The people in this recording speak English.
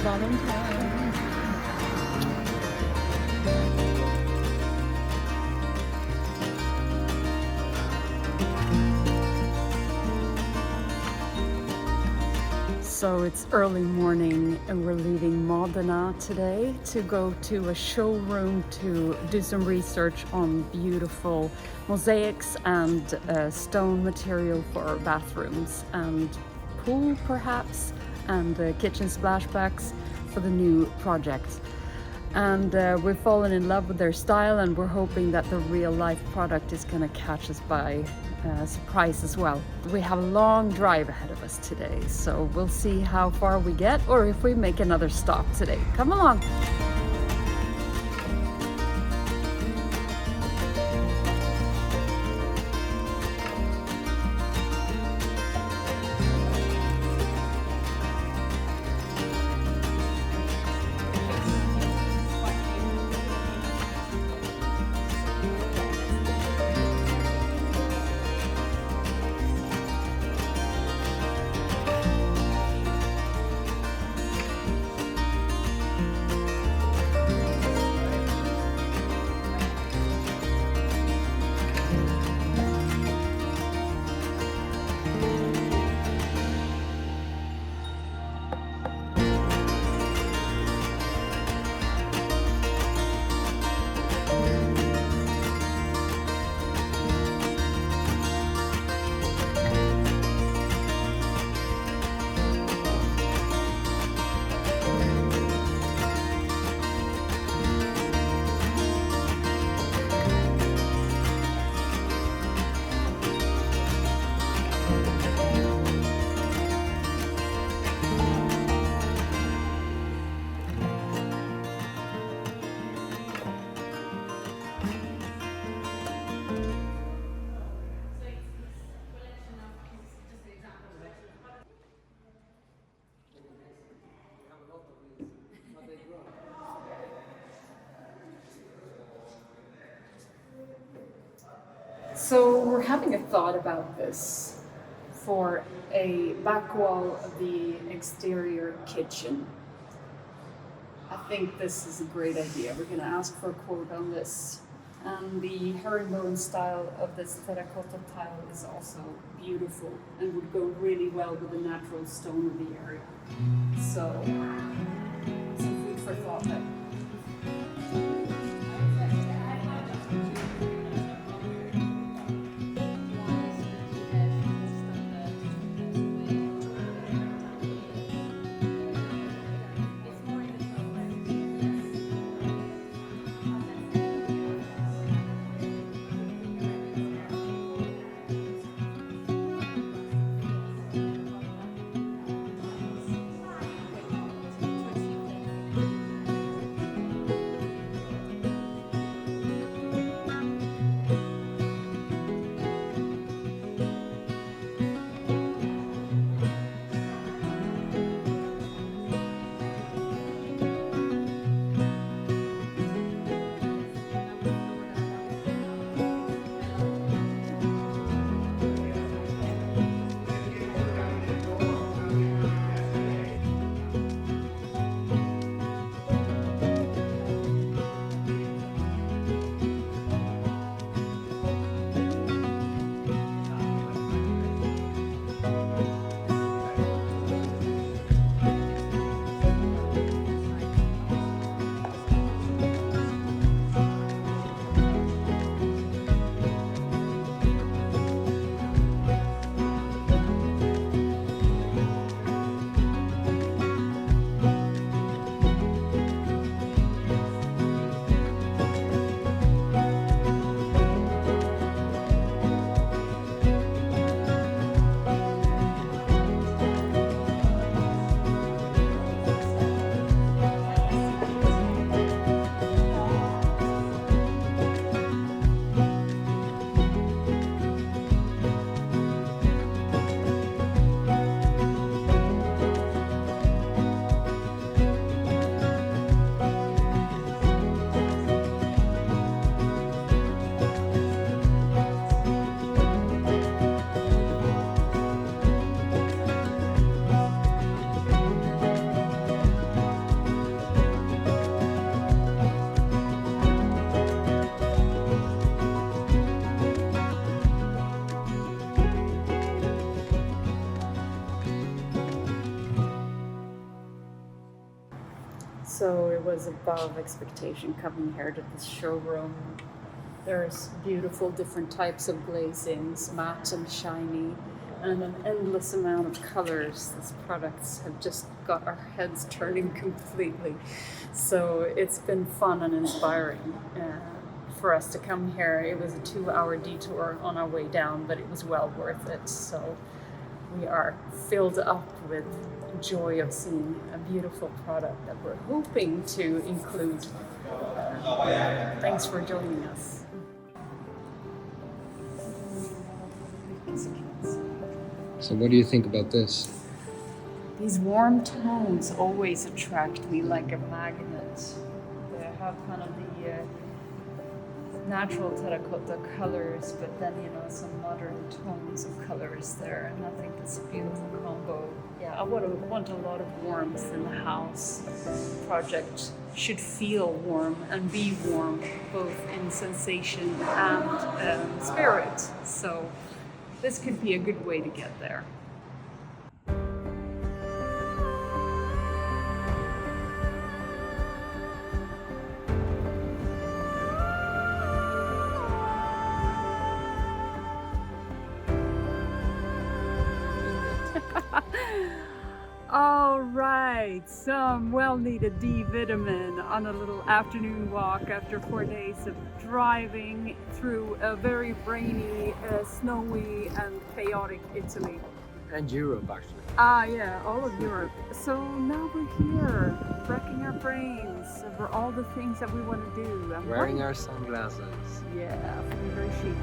Valentine. So it's early morning and we're leaving Modena today to go to a showroom to do some research on beautiful mosaics and stone material for our bathrooms and pool perhaps, and kitchen splashbacks for the new project. And we've fallen in love with their style, and we're hoping that the real life product is going to catch us by surprise as well. We have a long drive ahead of us today, so we'll see how far we get or if we make another stop today. Come along. So we're having a thought about this for a back wall of the exterior kitchen. I think this is a great idea. We're going to ask for a quote on this. And the herringbone style of this terracotta tile is also beautiful and would go really well with the natural stone of the area. So, some food for thought there. was above expectation coming here to this showroom. There's beautiful different types of glazings, matte and shiny, and an endless amount of colors. These products have just got our heads turning completely. So it's been fun and inspiring for us to come here. It was a 2-hour detour on our way down, but it was well worth it. So we are filled up with joy of seeing a beautiful product that we're hoping to include. Thanks for joining us. So what do you think about this? These warm tones always attract me like a magnet. They have kind of the natural terracotta colors, but then, you know, some modern tones of colors there, and I think it's a beautiful combo. Yeah, I want a lot of warmth in the house. The project should feel warm and be warm, both in sensation and spirit. So this could be a good way to get there. All right, some well-needed D vitamin on a little afternoon walk after 4 days of driving through a very rainy, snowy and chaotic Italy. And Europe, actually. Yeah, all of Europe. So now we're here, wrecking our brains over all the things that we want to do. Wearing our sunglasses. Yeah, feeling very chic.